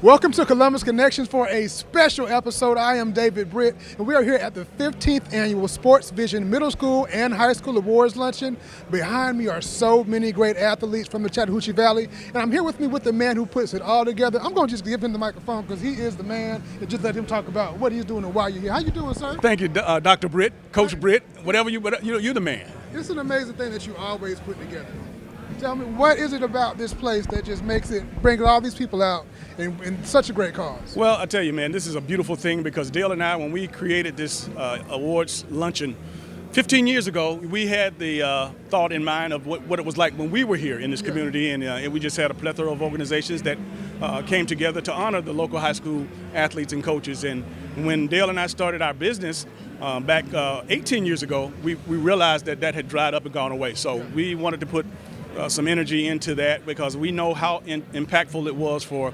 Welcome to Columbus Connections for a special episode. I am David Britt, and we are here at the 15th Annual SportsVision Middle School and High School Awards Luncheon. Behind me are so many great athletes from the Chattahoochee Valley, and I'm here with the man who puts it all together. I'm going to just give him the microphone because he is the man, and just let him talk about what he's doing and why you're here. How you doing, sir? Thank you, Dr. Britt, Coach Britt, whatever you're the man. It's an amazing thing that you always put together. Tell me, what is it about this place that just makes it, bring all these people out in such a great cause? Well, I tell you, man, this is a beautiful thing because Dale and I, when we created this awards luncheon 15 years ago, we had the thought in mind of what it was like when we were here in this community, and we just had a plethora of organizations that came together to honor the local high school athletes and coaches. And when Dale and I started our business back 18 years ago, we realized that had dried up and gone away. So we wanted to put some energy into that because we know how impactful it was for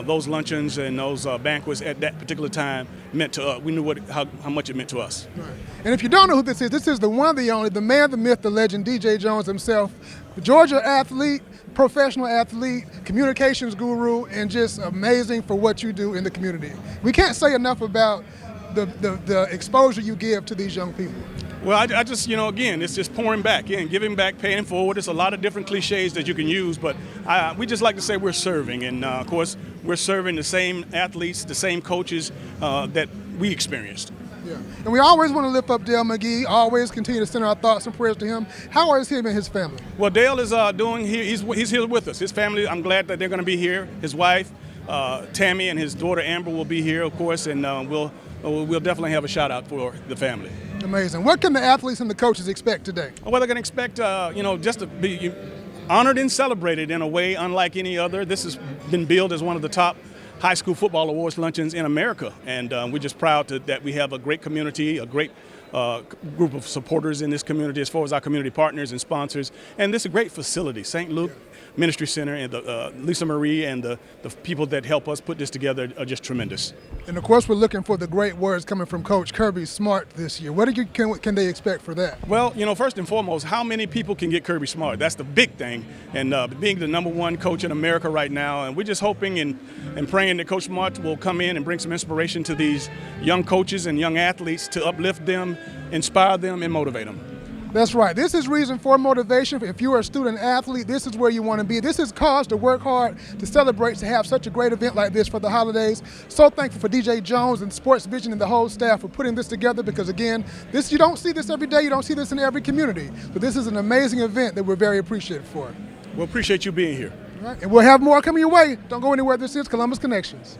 those luncheons and those banquets at that particular time meant to us. We knew how much it meant to us. Right. And if you don't know who this is the one, the only, the man, the myth, the legend, DJ Jones himself, the Georgia athlete, professional athlete, communications guru, and just amazing for what you do in the community. We can't say enough about the exposure you give to these young people. Well, I just, again, it's just pouring back, giving back, paying forward. There's a lot of different cliches that you can use, but we just like to say we're serving. And, of course, we're serving the same athletes, the same coaches that we experienced. Yeah, and we always want to lift up Dale McGee, always continue to send our thoughts and prayers to him. How is him and his family? Well, Dale is he's here with us. His family, I'm glad that they're going to be here. His wife, Tammy, and his daughter Amber will be here, of course, and we'll definitely have a shout out for the family. Amazing. What can the athletes and the coaches expect today? Well, they're going to expect, just to be honored and celebrated in a way unlike any other. This has been billed as one of the top high school football awards luncheons in America, and we're just proud that we have a great community, a great group of supporters in this community as far as our community partners and sponsors, and this is a great facility. St. Luke Ministry Center and Lisa Marie and the people that help us put this together are just tremendous. And of course, we're looking for the great words coming from Coach Kirby Smart this year. What can they expect for that? Well, first and foremost, how many people can get Kirby Smart? That's the big thing. And being the #1 coach in America right now, and we're just hoping and praying that Coach Smart will come in and bring some inspiration to these young coaches and young athletes to uplift them, inspire them, and motivate them. That's right. This is reason for motivation. If you're a student athlete, this is where you want to be. This is cause to work hard, to celebrate, to have such a great event like this for the holidays. So thankful for DJ Jones and SportsVision and the whole staff for putting this together because, again, you don't see this every day. You don't see this in every community. But this is an amazing event that we're very appreciative for. We appreciate you being here. All right. And we'll have more coming your way. Don't go anywhere. This is Columbus Connections.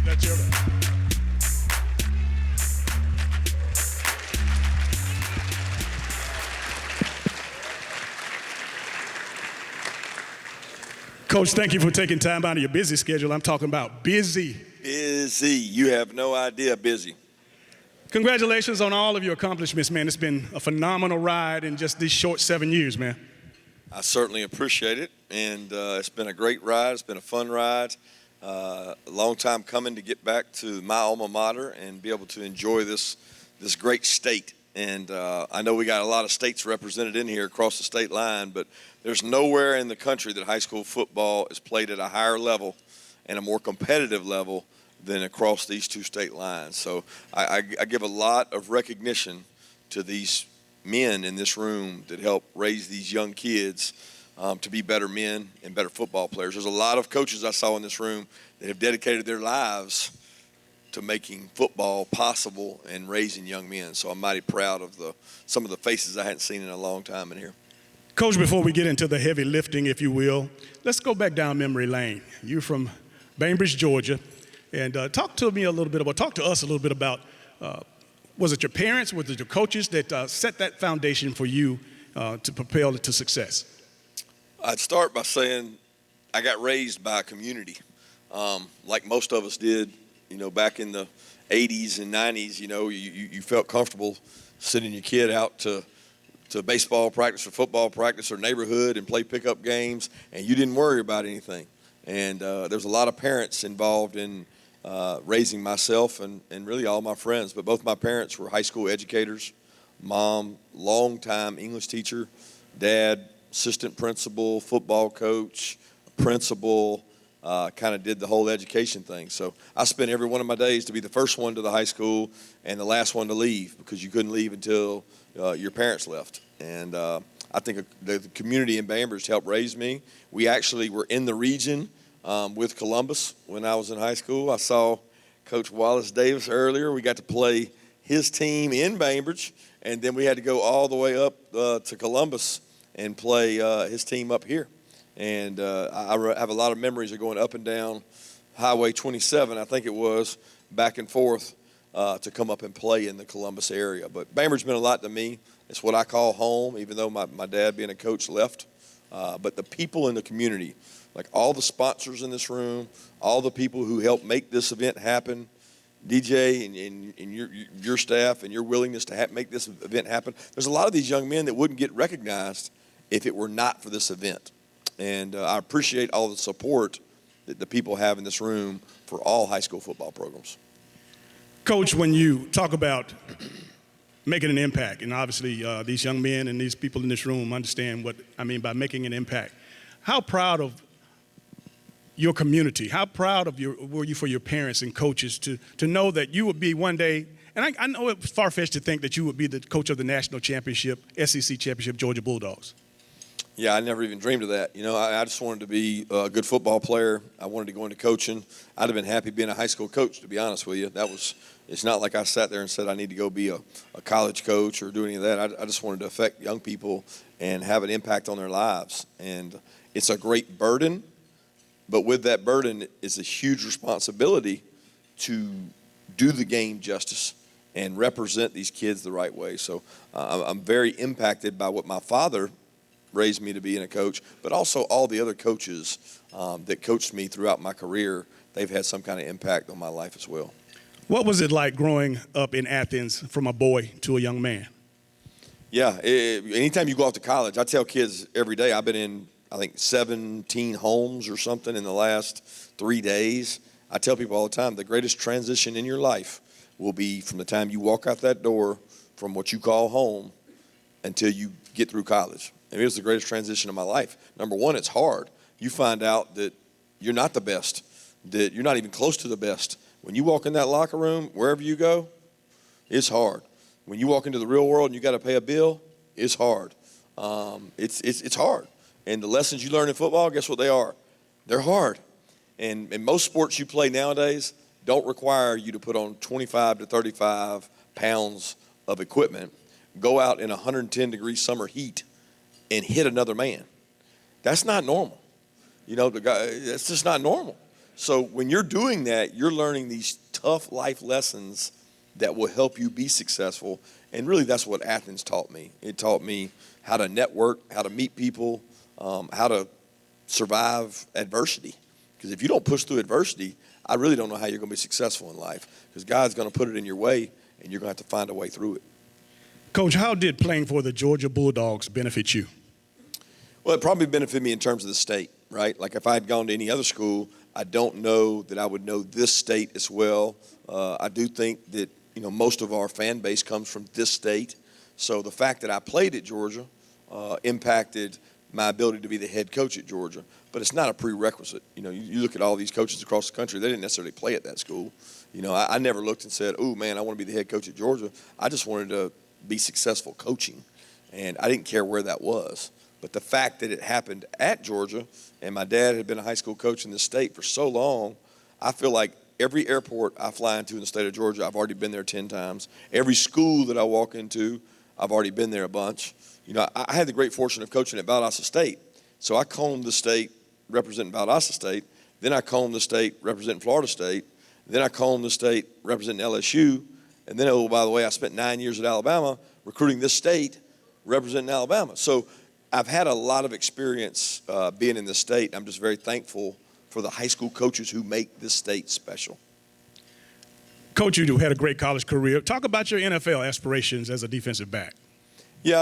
That's your Coach, thank you for taking time out of your busy schedule. I'm talking about busy. Busy. You have no idea busy. Congratulations on all of your accomplishments, man. It's been a phenomenal ride in just these short 7 years, man. I certainly appreciate it, and it's been a great ride. It's been a fun ride. A long time coming to get back to my alma mater and be able to enjoy this great state. And I know we got a lot of states represented in here across the state line, but there's nowhere in the country that high school football is played at a higher level and a more competitive level than across these two state lines. So I give a lot of recognition to these men in this room that help raise these young kids to be better men and better football players. There's a lot of coaches I saw in this room that have dedicated their lives to making football possible and raising young men. So I'm mighty proud of some of the faces I hadn't seen in a long time in here. Coach, before we get into the heavy lifting, if you will, let's go back down memory lane. You're from Bainbridge, Georgia, and talk to us a little bit about, was it your parents, was it your coaches that set that foundation for you to propel to success? I'd start by saying I got raised by a community, like most of us did. You know, back in the 80s and 90s, you know, you felt comfortable sending your kid out to baseball practice or football practice or neighborhood and play pickup games, and you didn't worry about anything. And there's a lot of parents involved in raising myself and really all my friends. But both my parents were high school educators. Mom, longtime English teacher. Dad, assistant principal, football coach, principal. Kind of did the whole education thing. So I spent every one of my days to be the first one to the high school and the last one to leave, because you couldn't leave until your parents left. And I think the community in Bainbridge helped raise me. We actually were in the region with Columbus when I was in high school. I saw Coach Wallace Davis earlier. We got to play his team in Bainbridge, and then we had to go all the way up to Columbus and play his team up here. And I have a lot of memories of going up and down Highway 27, I think it was, back and forth to come up and play in the Columbus area. But Bainbridge meant a lot to me. It's what I call home, even though my dad, being a coach, left. But the people in the community, like all the sponsors in this room, all the people who helped make this event happen, DJ and your staff and your willingness to make this event happen. There's a lot of these young men that wouldn't get recognized if it were not for this event. And I appreciate all the support that the people have in this room for all high school football programs. Coach, when you talk about making an impact, and obviously these young men and these people in this room understand what I mean by making an impact, how proud of your community, how proud of were you for your parents and coaches to know that you would be one day, and I know it's far-fetched to think that you would be the coach of the national championship, SEC championship, Georgia Bulldogs. Yeah, I never even dreamed of that. You know, I just wanted to be a good football player. I wanted to go into coaching. I'd have been happy being a high school coach, to be honest with you. It's not like I sat there and said I need to go be a college coach or do any of that. I just wanted to affect young people and have an impact on their lives. And it's a great burden, but with that burden is a huge responsibility to do the game justice and represent these kids the right way. So I'm very impacted by what my father raised me to be in a coach, but also all the other coaches that coached me throughout my career. They've had some kind of impact on my life as well. What was it like growing up in Athens from a boy to a young man? Yeah, anytime you go off to college, I tell kids every day, I've been in, I think, 17 homes or something in the last 3 days. I tell people all the time, the greatest transition in your life will be from the time you walk out that door from what you call home until you get through college. And it was the greatest transition of my life. Number one, it's hard. You find out that you're not the best, that you're not even close to the best. When you walk in that locker room, wherever you go, it's hard. When you walk into the real world and you got to pay a bill, it's hard. It's hard. And the lessons you learn in football, guess what they are? They're hard. And most sports you play nowadays don't require you to put on 25 to 35 pounds of equipment, go out in 110-degree summer heat, and hit another man. That's not normal. You know, that's just not normal. So when you're doing that, you're learning these tough life lessons that will help you be successful. And really that's what Athens taught me. It taught me how to network, how to meet people, how to survive adversity. Because if you don't push through adversity, I really don't know how you're going to be successful in life. Because God's going to put it in your way, and you're going to have to find a way through it. Coach, how did playing for the Georgia Bulldogs benefit you? Well, it probably benefited me in terms of the state, right? Like if I had gone to any other school, I don't know that I would know this state as well. I do think that, most of our fan base comes from this state. So the fact that I played at Georgia impacted my ability to be the head coach at Georgia. But it's not a prerequisite. You look at all these coaches across the country, they didn't necessarily play at that school. I never looked and said, oh, man, I want to be the head coach at Georgia. I just wanted to be successful coaching, and I didn't care where that was. But the fact that it happened at Georgia, and my dad had been a high school coach in the state for so long, I feel like every airport I fly into in the state of Georgia, I've already been there 10 times. Every school that I walk into, I've already been there a bunch. I had the great fortune of coaching at Valdosta State. So I combed the state representing Valdosta State. Then I combed the state representing Florida State. Then I combed the state representing LSU. And then, oh, by the way, I spent 9 years at Alabama recruiting this state representing Alabama. So I've had a lot of experience being in this state. I'm just very thankful for the high school coaches who make this state special. Coach, you had a great college career. Talk about your NFL aspirations as a defensive back. Yeah,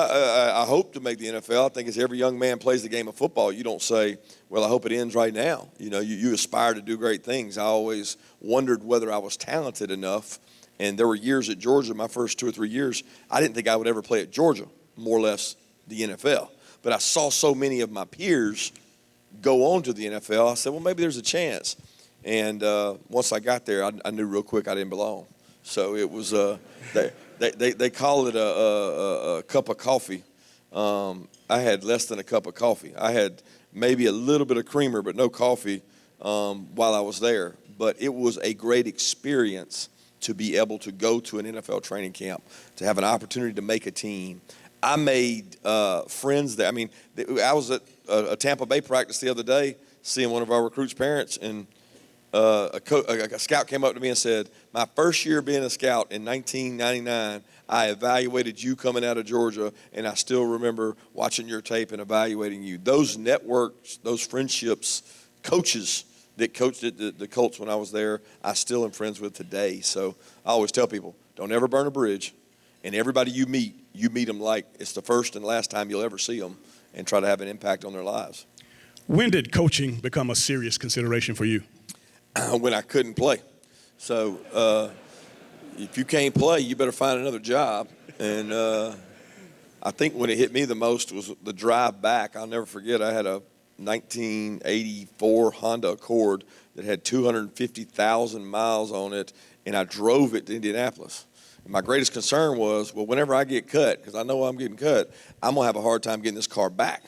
I hope to make the NFL. I think as every young man plays the game of football, you don't say, well, I hope it ends right now. You aspire to do great things. I always wondered whether I was talented enough. And there were years at Georgia, my first 2 or 3 years, I didn't think I would ever play at Georgia, more or less the NFL. But I saw so many of my peers go on to the NFL. I said, well, maybe there's a chance. And once I got there, I knew real quick I didn't belong. So it was they call it a cup of coffee. I had less than a cup of coffee. I had maybe a little bit of creamer, but no coffee while I was there. But it was a great experience to be able to go to an NFL training camp, to have an opportunity to make a team. I made friends there. I mean, I was at a Tampa Bay practice the other day, seeing one of our recruits' parents, and a scout came up to me and said, my first year being a scout in 1999, I evaluated you coming out of Georgia, and I still remember watching your tape and evaluating you. Those networks, those friendships, coaches that coached at the Colts when I was there, I still am friends with today. So I always tell people, don't ever burn a bridge. And everybody you meet them like it's the first and last time you'll ever see them, and try to have an impact on their lives. When did coaching become a serious consideration for you? When I couldn't play. So if you can't play, you better find another job. And I think when it hit me the most was the drive back. I'll never forget, I had a 1984 Honda Accord that had 250,000 miles on it, and I drove it to Indianapolis. And my greatest concern was, well, whenever I get cut, because I know I'm getting cut, I'm going to have a hard time getting this car back.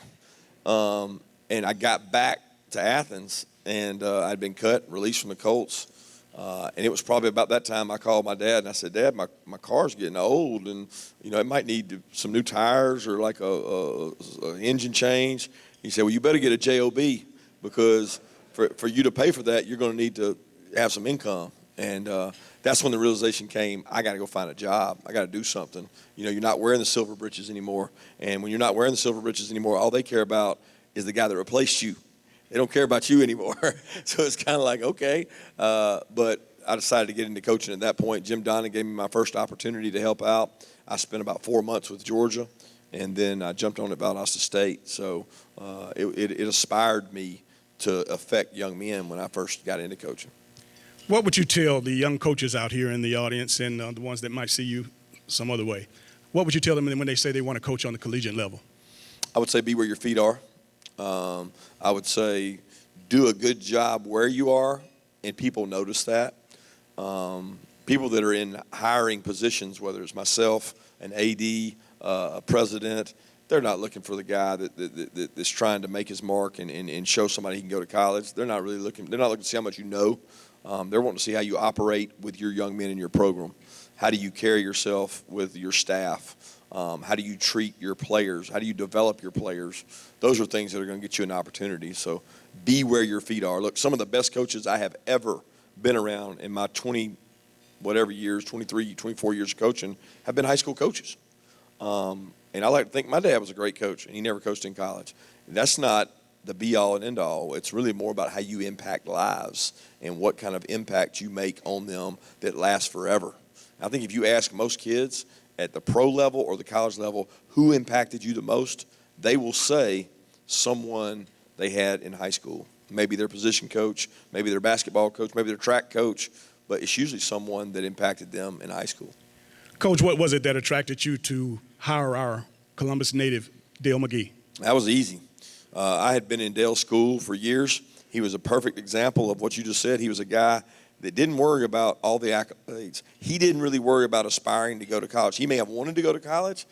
And I got back to Athens, and I'd been cut, released from the Colts. And it was probably about that time I called my dad, and I said, Dad, my car's getting old, and, it might need some new tires or like a engine change. He said, well, you better get a JOB, because for you to pay for that, you're going to need to have some income. And that's when the realization came, I got to go find a job. I got to do something. You're not wearing the silver britches anymore. And when you're not wearing the silver britches anymore, all they care about is the guy that replaced you. They don't care about you anymore. So it's kind of like, okay. But I decided to get into coaching at that point. Jim Donnan gave me my first opportunity to help out. I spent about 4 months with Georgia, and then I jumped on at Valdosta State. So it inspired me to affect young men when I first got into coaching. What would you tell the young coaches out here in the audience and the ones that might see you some other way? What would you tell them when they say they want to coach on the collegiate level? I would say be where your feet are. I would say do a good job where you are, and people notice that. People that are in hiring positions, whether it's myself, an AD, a president, they're not looking for the guy that's trying to make his mark and show somebody he can go to college. They're not looking to see how much you know. They're wanting to see how you operate with your young men in your program. How do you carry yourself with your staff? How do you treat your players? How do you develop your players? Those are things that are going to get you an opportunity. So be where your feet are. Look, some of the best coaches I have ever been around in my 23, 24 years of coaching have been high school coaches. And I like to think my dad was a great coach, and he never coached in college. And that's not the be-all and end-all. It's really more about how you impact lives and what kind of impact you make on them that lasts forever. I think if you ask most kids at the pro level or the college level who impacted you the most, they will say someone they had in high school. Maybe their position coach, maybe their basketball coach, maybe their track coach, but it's usually someone that impacted them in high school. Coach, what was it that attracted you to hire our Columbus native, Dale McGee? That was easy. I had been in Dale's school for years. He was a perfect example of what you just said. He was a guy that didn't worry about all the accolades. He didn't really worry about aspiring to go to college. He may have wanted to go to college,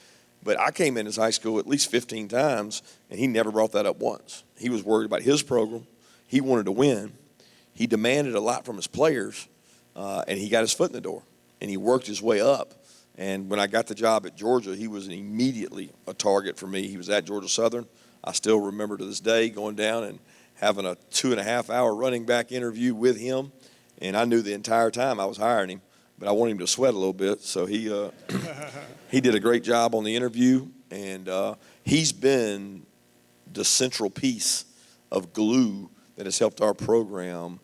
but I came in his high school at least 15 times, and he never brought that up once. He was worried about his program. He wanted to win. He demanded a lot from his players, and he got his foot in the door, and he worked his way up. And when I got the job at Georgia, he was immediately a target for me. He was at Georgia Southern. I still remember to this day going down and having a 2.5-hour running back interview with him. And I knew the entire time I was hiring him, but I wanted him to sweat a little bit. So he did a great job on the interview, and he's been the central piece of glue that has helped our program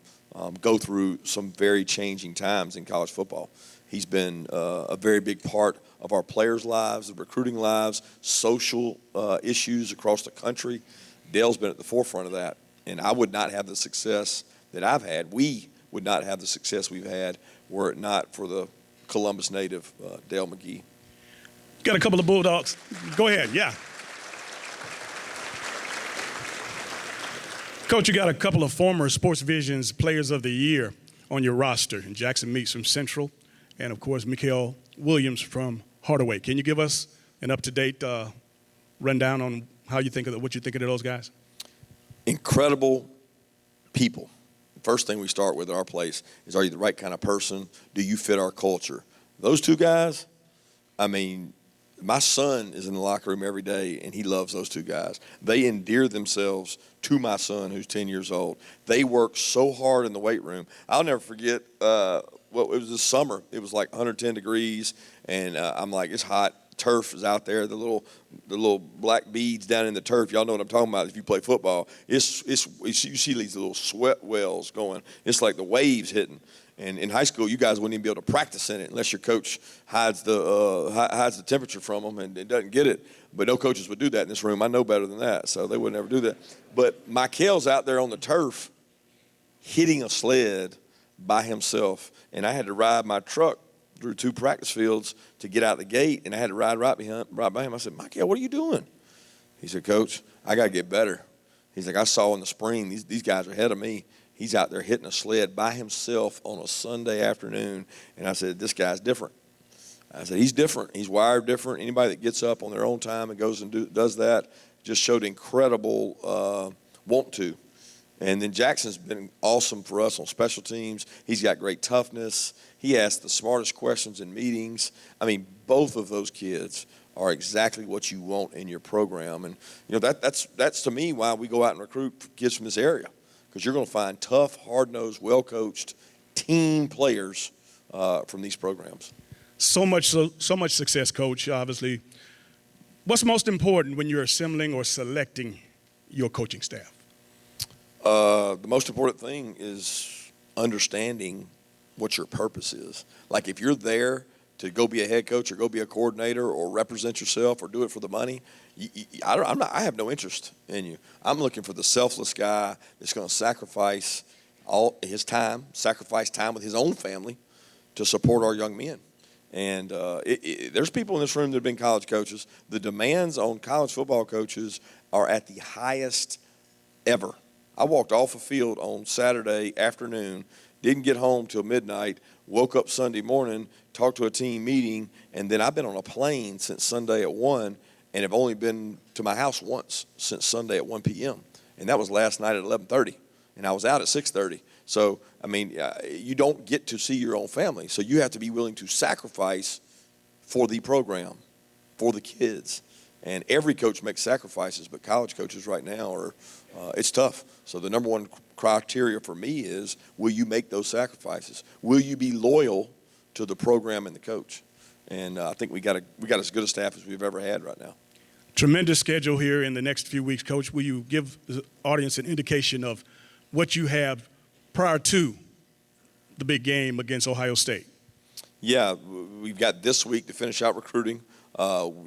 go through some very changing times in college football. He's been a very big part of our players' lives, the recruiting lives, social issues across the country. Dale's been at the forefront of that, and I would not have the success that I've had. We would not have the success we've had were it not for the Columbus native, Dale McGee. Got a couple of Bulldogs. Go ahead, yeah. Coach, you got a couple of former SportsVisions Players of the Year on your roster, and Jackson Meeks from Central, and of course, Mikael Williams from Hardaway. Can you give us an up-to-date rundown on how you think of what you think of those guys? Incredible people. First thing we start with at our place is, are you the right kind of person? Do you fit our culture? Those two guys, I mean, my son is in the locker room every day, and he loves those two guys. They endear themselves to my son, who's 10 years old. They work so hard in the weight room. I'll never forget, it was this summer. It was like 110 degrees, and I'm like, it's hot. Turf is out there, the little black beads down in the turf. Y'all know what I'm talking about if you play football. You see these little sweat wells going. It's like the waves hitting. And in high school, you guys wouldn't even be able to practice in it unless your coach hides the temperature from them and doesn't get it. But no coaches would do that in this room. I know better than that, so they would never do that. But Mikael's out there on the turf hitting a sled by himself, and I had to ride my truck through 2 practice fields to get out the gate, and I had to ride right by him. I said, Mikael, what are you doing? He said, Coach, I got to get better. He's like, I saw in the spring, these guys are ahead of me. He's out there hitting a sled by himself on a Sunday afternoon. And I said, this guy's different. I said, he's different. He's wired different. Anybody that gets up on their own time and goes and does that just showed incredible want to. And then Jackson's been awesome for us on special teams. He's got great toughness. He asks the smartest questions in meetings. I mean, both of those kids are exactly what you want in your program. And, you know, that's to me why we go out and recruit kids from this area, because you're going to find tough, hard-nosed, well-coached team players from these programs. So much success, Coach, obviously. What's most important when you're assembling or selecting your coaching staff? The most important thing is understanding what your purpose is. Like, if you're there to go be a head coach or go be a coordinator or represent yourself or do it for the money, I have no interest in you. I'm looking for the selfless guy that's going to sacrifice all his time, sacrifice time with his own family to support our young men. And there's people in this room that have been college coaches. The demands on college football coaches are at the highest ever. I walked off a field on Saturday afternoon, didn't get home till midnight, woke up Sunday morning, talked to a team meeting, and then I've been on a plane since Sunday at 1 and have only been to my house once since Sunday at 1 p.m. And that was last night at 11:30, and I was out at 6:30. So, I mean, you don't get to see your own family, so you have to be willing to sacrifice for the program, for the kids. And every coach makes sacrifices, but college coaches right now are it's tough. So the number one criteria for me is, will you make those sacrifices? Will you be loyal to the program and the coach? And I think we got as good a staff as we've ever had right now. Tremendous schedule here in the next few weeks. Coach, will you give the audience an indication of what you have prior to the big game against Ohio State? Yeah, we've got this week to finish out recruiting.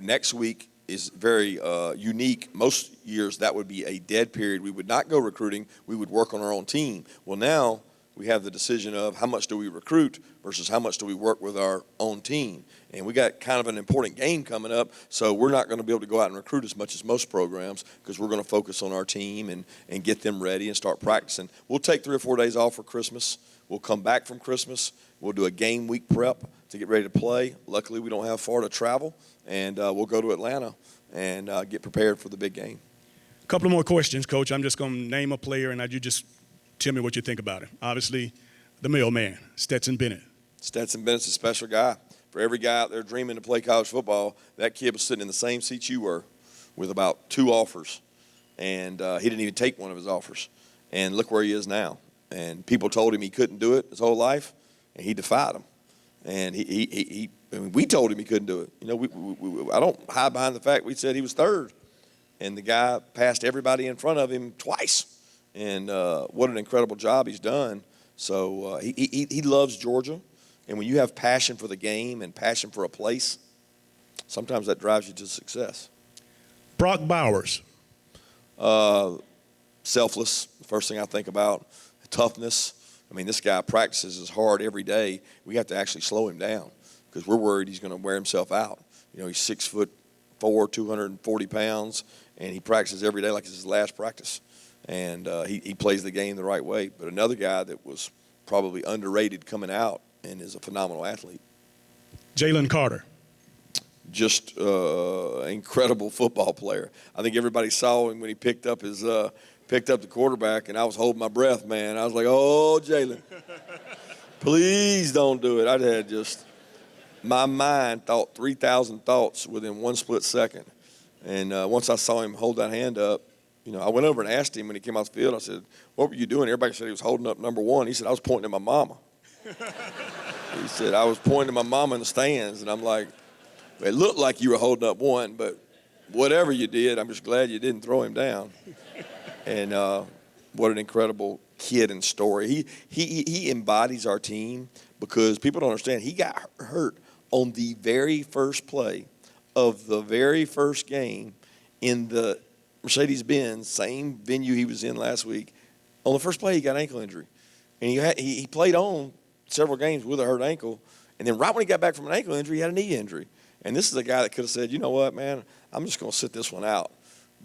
Next week is very unique. Most years that would be a dead period. We would not go recruiting. We would work on our own team. Well, now we have the decision of how much do we recruit versus how much do we work with our own team. And we got kind of an important game coming up, so we're not going to be able to go out and recruit as much as most programs because we're going to focus on our team and get them ready and start practicing. We'll take 3 or 4 days off for Christmas. We'll come back from Christmas. We'll do a game week prep to get ready to play. Luckily, we don't have far to travel, and we'll go to Atlanta and get prepared for the big game. A couple more questions, Coach. I'm just going to name a player, and you just tell me what you think about him. Obviously, the mailman, Stetson Bennett. Stetson Bennett's a special guy. For every guy out there dreaming to play college football, that kid was sitting in the same seat you were with about 2 offers, and he didn't even take one of his offers. And look where he is now. And people told him he couldn't do it his whole life, and he defied them. And I mean, we told him he couldn't do it. You know, I don't hide behind the fact we said he was 3rd, and the guy passed everybody in front of him twice. And what an incredible job he's done. So he loves Georgia. And when you have passion for the game and passion for a place, sometimes that drives you to success. Brock Bowers. Selfless, the first thing I think about. Toughness. I mean, this guy practices as hard every day. We have to actually slow him down because we're worried he's going to wear himself out. You know, he's 6'4", 240 pounds, and he practices every day like it's his last practice. And he plays the game the right way. But another guy that was probably underrated coming out and is a phenomenal athlete. Jalen Carter. Just an incredible football player. I think everybody saw him when he picked up the quarterback, and I was holding my breath, man. I was like, oh, Jalen, please don't do it. I had just my mind thought 3,000 thoughts within one split second. And once I saw him hold that hand up, you know, I went over and asked him when he came off the field. I said, what were you doing? Everybody said he was holding up number 1. He said, I was pointing at my mama. He said, I was pointing at my mama in the stands. And I'm like, it looked like you were holding up 1, but whatever you did, I'm just glad you didn't throw him down. And what an incredible kid and story. He embodies our team because people don't understand. He got hurt on the very first play of the very first game in the Mercedes-Benz, same venue he was in last week. On the first play, he got an ankle injury. And he played on several games with a hurt ankle. And then right when he got back from an ankle injury, he had a knee injury. And this is a guy that could have said, you know what, man, I'm just going to sit this one out.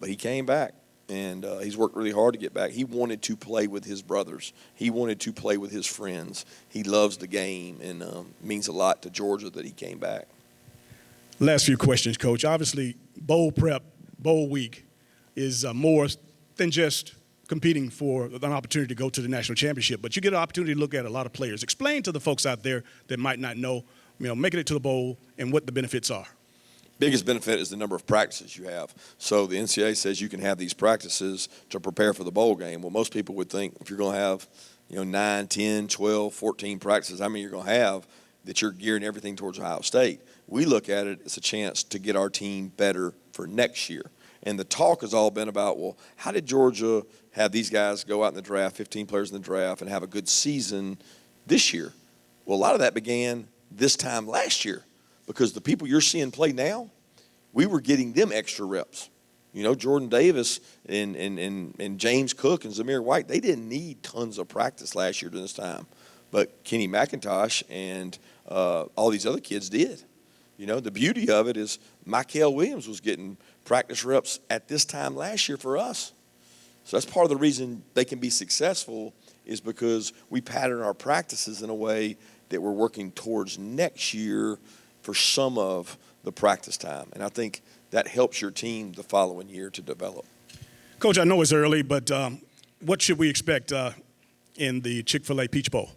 But he came back, and he's worked really hard to get back. He wanted to play with his brothers. He wanted to play with his friends. He loves the game, and means a lot to Georgia that he came back. Last few questions, Coach. Obviously, bowl prep, bowl week is more than just competing for an opportunity to go to the national championship, but you get an opportunity to look at a lot of players. Explain to the folks out there that might not know, making it to the bowl and what the benefits are. Biggest benefit is the number of practices you have. So the NCAA says you can have these practices to prepare for the bowl game. Well, most people would think if you're going to have, 9, 10, 12, 14 practices, how many you're going to have, that you're gearing everything towards Ohio State. We look at it as a chance to get our team better for next year. And the talk has all been about, well, how did Georgia have these guys go out in the draft, 15 players in the draft, and have a good season this year? Well, a lot of that began this time last year because the people you're seeing play now, we were getting them extra reps. Jordan Davis and James Cook and Zamir White, they didn't need tons of practice last year during this time. But Kenny McIntosh and all these other kids did. The beauty of it is Michael Williams was getting practice reps at this time last year for us. So that's part of the reason they can be successful is because we pattern our practices in a way that we're working towards next year for some of the practice time. And I think that helps your team the following year to develop. Coach, I know it's early, but what should we expect in the Chick-fil-A Peach Bowl?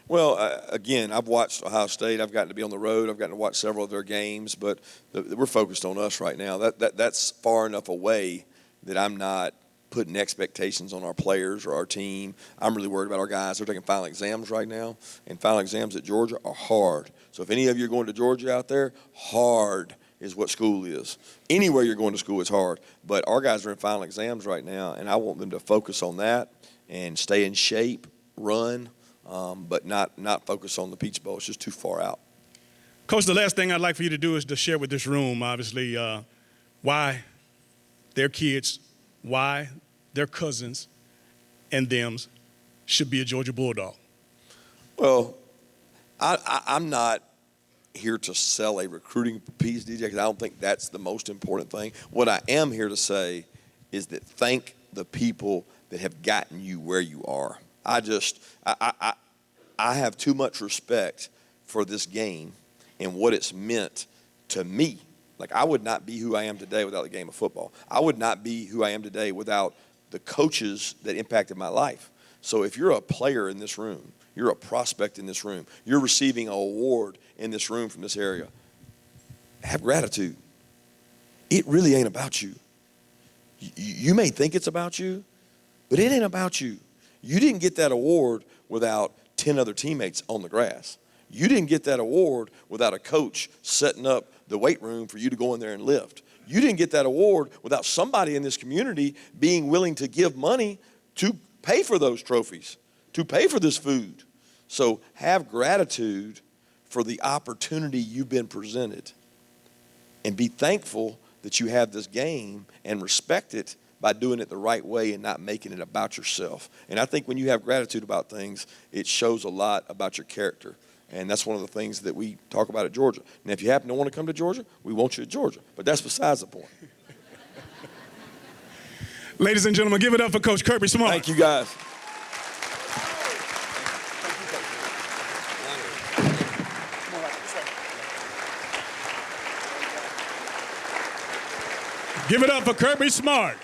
Well, again, I've watched Ohio State. I've gotten to be on the road. I've gotten to watch several of their games, but we're focused on us right now. That's far enough away that I'm not putting expectations on our players or our team. I'm really worried about our guys. They're taking final exams right now, and final exams at Georgia are hard. So if any of you are going to Georgia out there, hard. is what school is. Anywhere you're going to school, it's hard. But our guys are in final exams right now, and I want them to focus on that and stay in shape, run, but not focus on the Peach Bowl. It's just too far out. Coach, the last thing I'd like for you to do is to share with this room, obviously, why their kids, why their cousins and thems should be a Georgia Bulldog. Well, I'm not here to sell a recruiting piece, DJ, because I don't think that's the most important thing. What I am here to say is that thank the people that have gotten you where you are. I have too much respect for this game and what it's meant to me. Like, I would not be who I am today without the game of football. I would not be who I am today without the coaches that impacted my life. So if you're a player in this room, you're a prospect in this room, you're receiving an award in this room from this area, have gratitude. It really ain't about you. You may think it's about you, but it ain't about you. You didn't get that award without 10 other teammates on the grass. You didn't get that award without a coach setting up the weight room for you to go in there and lift. You didn't get that award without somebody in this community being willing to give money to pay for those trophies, to pay for this food. So have gratitude for the opportunity you've been presented, and be thankful that you have this game and respect it by doing it the right way and not making it about yourself. And I think when you have gratitude about things, it shows a lot about your character. And that's one of the things that we talk about at Georgia. And if you happen to want to come to Georgia, we want you at Georgia. But that's besides the point. Ladies and gentlemen, give it up for Coach Kirby Smart. Thank you, guys. Give it up for Kirby Smart.